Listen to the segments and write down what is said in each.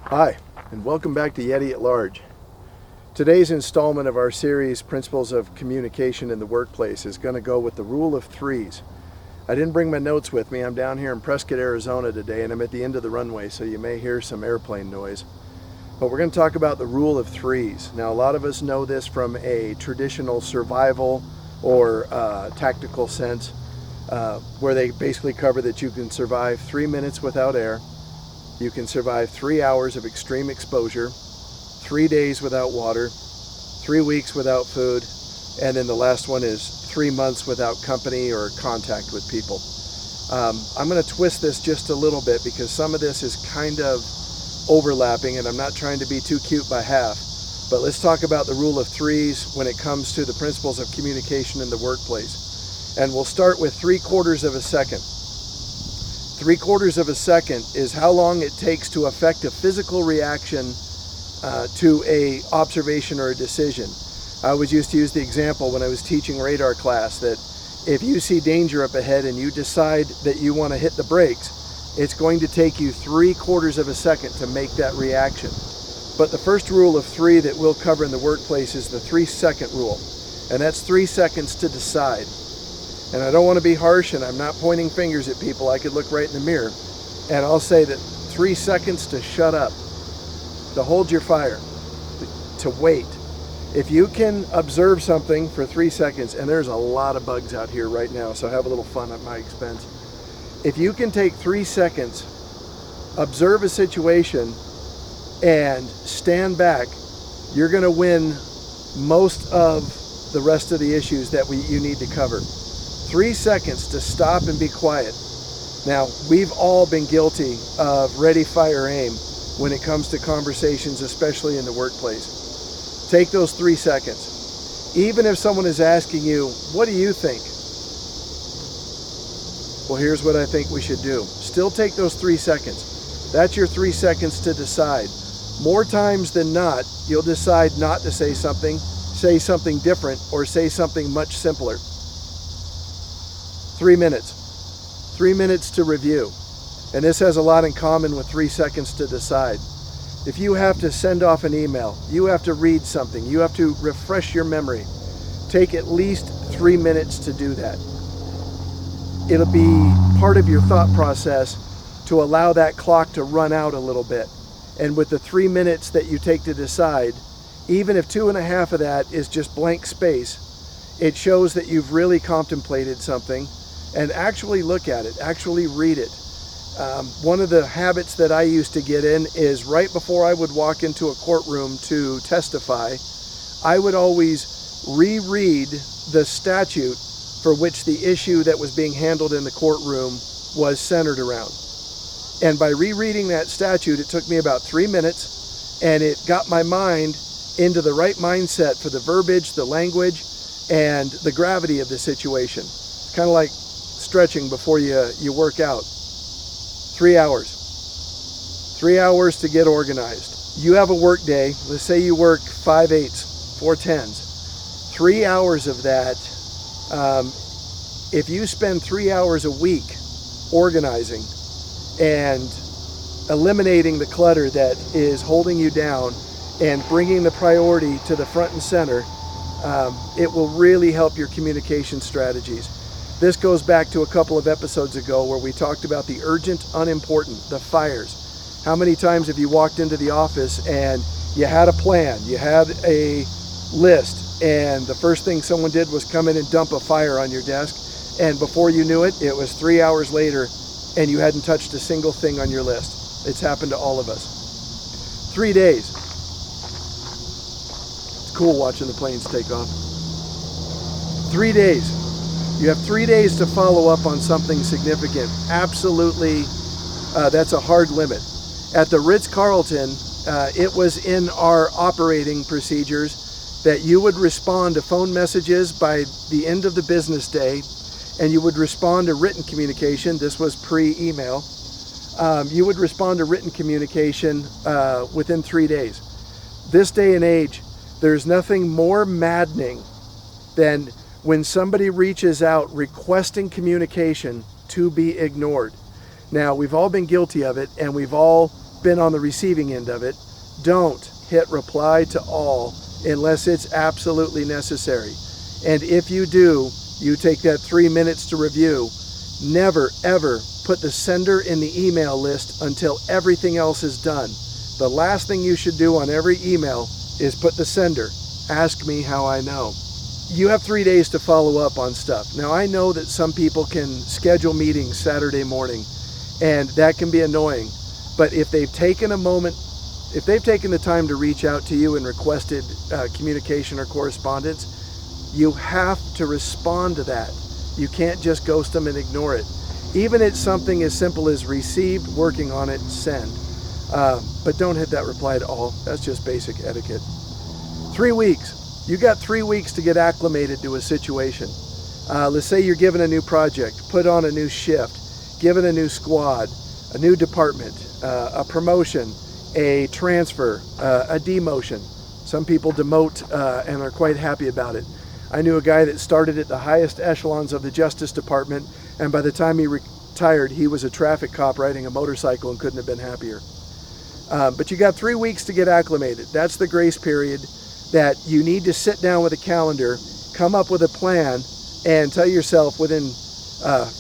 Hi, and welcome back to Yeti at Large. Today's installment of our series, Principles of Communication in the Workplace, is going to go with the rule of threes. I didn't bring my notes with me. I'm down here in Prescott, Arizona today, and I'm at the end of the runway, so you may hear some airplane noise. But we're going to talk about the rule of threes. Now, a lot of us know this from a traditional survival or tactical sense, where they basically cover that you can survive 3 minutes without air. You can survive 3 hours of extreme exposure, 3 days without water, 3 weeks without food, and then the last one is 3 months without company or contact with people. I'm going to twist this just a little bit because some of this is kind of overlapping, and I'm not trying to be too cute by half. But let's talk about the rule of threes when it comes to the principles of communication in the workplace. And we'll start with 3/4 of a second. 3/4 of a second is how long it takes to affect a physical reaction to a observation or a decision. I always used to use the example when I was teaching radar class that if you see danger up ahead and you decide that you want to hit the brakes, it's going to take you 3/4 of a second to make that reaction. But the first rule of three that we'll cover in the workplace is the 3-second rule, and that's 3 seconds to decide. And I don't want to be harsh, and I'm not pointing fingers at people. I could look right in the mirror, and I'll say that 3 seconds to shut up, to hold your fire, to wait. If you can observe something for 3 seconds, and there's a lot of bugs out here right now, so have a little fun at my expense. If you can take 3 seconds, observe a situation, and stand back, you're going to win most of the rest of the issues that you need to cover. 3 seconds to stop and be quiet. Now, we've all been guilty of ready, fire, aim when it comes to conversations, especially in the workplace. Take those 3 seconds. Even if someone is asking you, what do you think? Well, here's what I think we should do. Still take those 3 seconds. That's your 3 seconds to decide. More times than not, you'll decide not to say something different, or say something much simpler. 3 minutes. 3 minutes to review. And this has a lot in common with 3 seconds to decide. If you have to send off an email, you have to read something, you have to refresh your memory, take at least 3 minutes to do that. It'll be part of your thought process to allow that clock to run out a little bit. And with the 3 minutes that you take to decide, even if 2.5 of that is just blank space, it shows that you've really contemplated something. And actually look at it, actually read it. One of the habits that I used to get in is right before I would walk into a courtroom to testify, I would always reread the statute for which the issue that was being handled in the courtroom was centered around. And by rereading that statute, it took me about 3 minutes, and it got my mind into the right mindset for the verbiage, the language, and the gravity of the situation. It's kind of like stretching before you work out. 3 hours. 3 hours to get organized. You have a work day. Let's say you work 5 8s, 4 10s. 3 hours of that, if you spend 3 hours a week organizing and eliminating the clutter that is holding you down and bringing the priority to the front and center, it will really help your communication strategies. This goes back to a couple of episodes ago where we talked about the urgent, unimportant, the fires. How many times have you walked into the office and you had a plan, you had a list, and the first thing someone did was come in and dump a fire on your desk, and before you knew it, it was 3 hours later and you hadn't touched a single thing on your list. It's happened to all of us. 3 days. It's cool watching the planes take off. 3 days. You have 3 days to follow up on something significant. Absolutely, that's a hard limit. At the Ritz-Carlton, it was in our operating procedures that you would respond to phone messages by the end of the business day, and you would respond to written communication. This was pre-email. You would respond to written communication within 3 days. This day and age, there's nothing more maddening than when somebody reaches out requesting communication to be ignored. Now, we've all been guilty of it, and we've all been on the receiving end of it, don't hit reply to all unless it's absolutely necessary. And if you do, you take that 3 minutes to review. Never, ever put the sender in the email list until everything else is done. The last thing you should do on every email is put the sender. Ask me how I know. You have 3 days to follow up on stuff. Now, I know that some people can schedule meetings Saturday morning, and that can be annoying. But if they've taken a moment, if they've taken the time to reach out to you and requested communication or correspondence, you have to respond to that. You can't just ghost them and ignore it. Even if it's something as simple as received, working on it, send. But don't hit that reply at all. That's just basic etiquette. 3 weeks. You got 3 weeks to get acclimated to a situation. Let's say you're given a new project, put on a new shift, given a new squad, a new department, a promotion, a transfer, a demotion. Some people demote and are quite happy about it. I knew a guy that started at the highest echelons of the Justice Department, and by the time he retired, he was a traffic cop riding a motorcycle and couldn't have been happier. But you got 3 weeks to get acclimated. That's the grace period that you need to sit down with a calendar, come up with a plan, and tell yourself within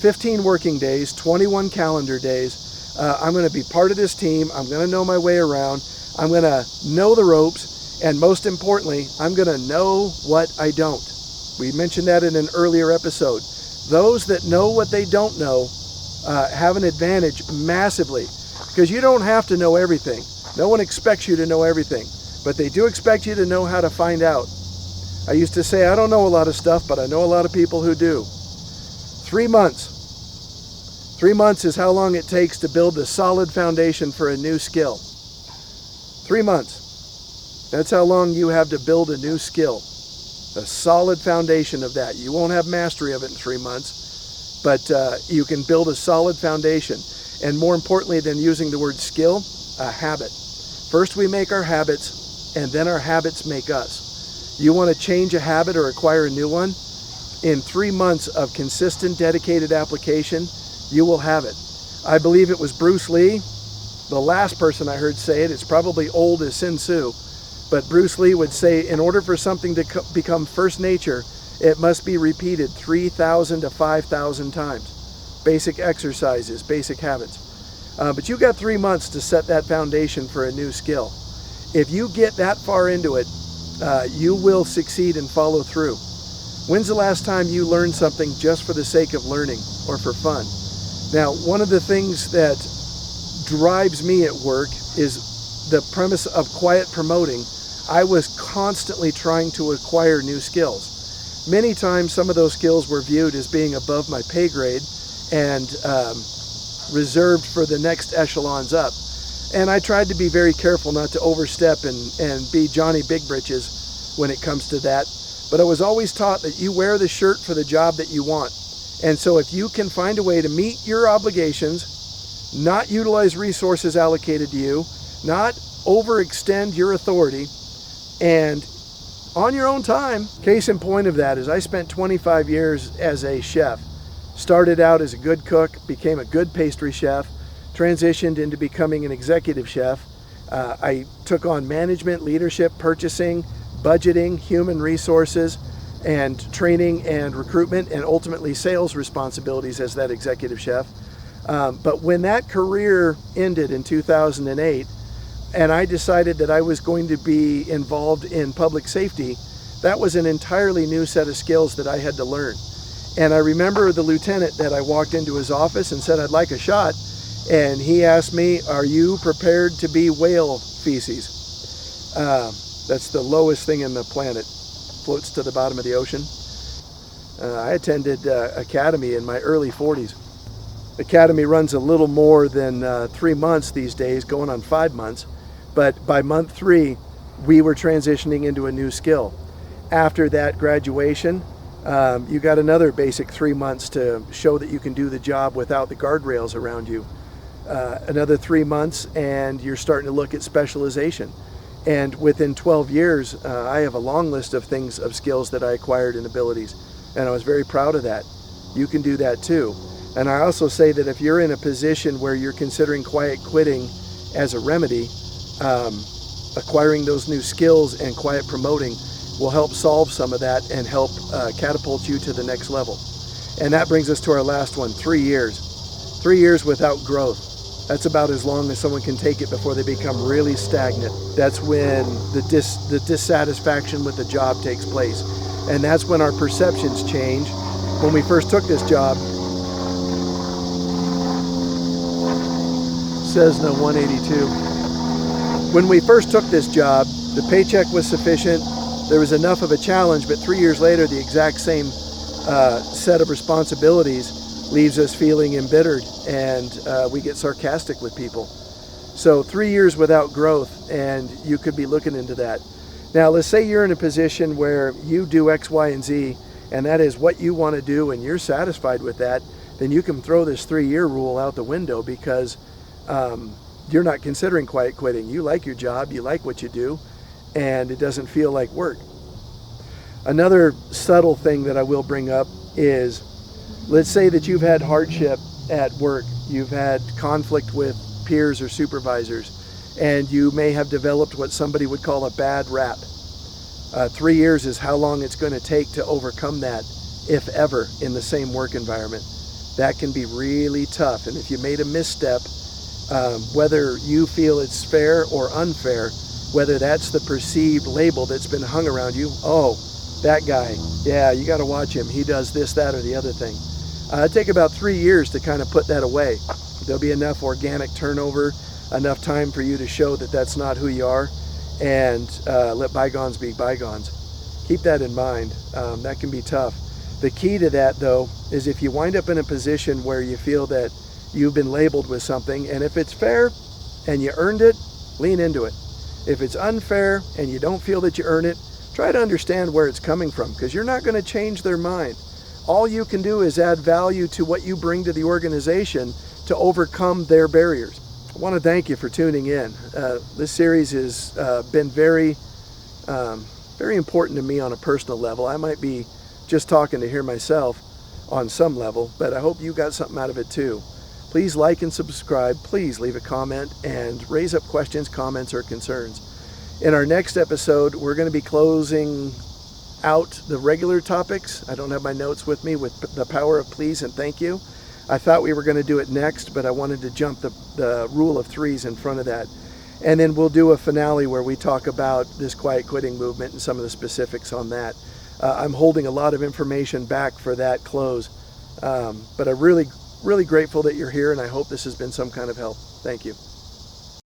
15 working days, 21 calendar days, I'm going to be part of this team, I'm going to know my way around, I'm going to know the ropes, and most importantly, I'm going to know what I don't. We mentioned that in an earlier episode. Those that know what they don't know have an advantage massively, because you don't have to know everything. No one expects you to know everything, but they do expect you to know how to find out. I used to say, I don't know a lot of stuff, but I know a lot of people who do. 3 months. 3 months is how long it takes to build a solid foundation for a new skill. 3 months. That's how long you have to build a new skill. A solid foundation of that. You won't have mastery of it in 3 months, but you can build a solid foundation. And more importantly than using the word skill, a habit. First we make our habits, and then our habits make us. You want to change a habit or acquire a new one? In 3 months of consistent, dedicated application, you will have it. I believe it was Bruce Lee, the last person I heard say it. It's probably old as Sun Tzu, but Bruce Lee would say, in order for something to become first nature, it must be repeated 3,000 to 5,000 times. Basic exercises, basic habits. But you got 3 months to set that foundation for a new skill. If you get that far into it, you will succeed and follow through. When's the last time you learned something just for the sake of learning or for fun? Now, one of the things that drives me at work is the premise of quiet promoting. I was constantly trying to acquire new skills. Many times some of those skills were viewed as being above my pay grade and reserved for the next echelons up. And I tried to be very careful not to overstep and be Johnny Big Britches when it comes to that. But I was always taught that you wear the shirt for the job that you want. And so if you can find a way to meet your obligations, not utilize resources allocated to you, not overextend your authority, and on your own time. Case in point of that is I spent 25 years as a chef. Started out as a good cook, became a good pastry chef, transitioned into becoming an executive chef. I took on management, leadership, purchasing, budgeting, human resources, and training and recruitment, and ultimately sales responsibilities as that executive chef. But when that career ended in 2008, and I decided that I was going to be involved in public safety, that was an entirely new set of skills that I had to learn. And I remember the lieutenant that I walked into his office and said, I'd like a shot. And he asked me, are you prepared to be whale feces? That's the lowest thing in the planet. Floats to the bottom of the ocean. I attended academy in my early 40s. Academy runs a little more than 3 months these days, going on 5 months. But by month 3, we were transitioning into a new skill. After that graduation, you got another basic 3 months to show that you can do the job without the guardrails around you. Another 3 months, and you're starting to look at specialization. And within 12 years, I have a long list of things, of skills that I acquired and abilities. And I was very proud of that. You can do that too. And I also say that if you're in a position where you're considering quiet quitting as a remedy, acquiring those new skills and quiet promoting will help solve some of that and help catapult you to the next level. And that brings us to our last one, 3 years. 3 years without growth. That's about as long as someone can take it before they become really stagnant. That's when the dissatisfaction with the job takes place. And that's when our perceptions change. When we first took this job, Cessna 182. When we first took this job, the paycheck was sufficient. There was enough of a challenge, but 3 years later, the exact same set of responsibilities leaves us feeling embittered, and we get sarcastic with people. So 3 years without growth, and you could be looking into that. Now, let's say you're in a position where you do X, Y, and Z, and that is what you want to do, and you're satisfied with that, then you can throw this 3-year rule out the window, because you're not considering quiet quitting. You like your job, you like what you do, and it doesn't feel like work. Another subtle thing that I will bring up is, let's say that you've had hardship at work, you've had conflict with peers or supervisors, and you may have developed what somebody would call a bad rap. 3 years is how long it's going to take to overcome that, if ever, in the same work environment. That can be really tough, and if you made a misstep, whether you feel it's fair or unfair, whether that's the perceived label that's been hung around you, oh, that guy, yeah, you got to watch him, he does this, that, or the other thing. It'll take about 3 years to kind of put that away. There'll be enough organic turnover, enough time for you to show that that's not who you are, and let bygones be bygones. Keep that in mind. That can be tough. The key to that, though, is if you wind up in a position where you feel that you've been labeled with something, and if it's fair and you earned it, lean into it. If it's unfair and you don't feel that you earn it, try to understand where it's coming from, because you're not going to change their mind. All you can do is add value to what you bring to the organization to overcome their barriers. I want to thank you for tuning in. This series has been very important to me on a personal level. I might be just talking to hear myself on some level, but I hope you got something out of it too. Please like and subscribe. Please leave a comment and raise up questions, comments, or concerns. In our next episode, we're going to be closing out the regular topics. I don't have my notes with me with the power of please and thank you. I thought we were going to do it next, but I wanted to jump the rule of threes in front of that. And then we'll do a finale where we talk about this quiet quitting movement and some of the specifics on that. I'm holding a lot of information back for that close, but I'm really grateful that you're here, and I hope this has been some kind of help. Thank you.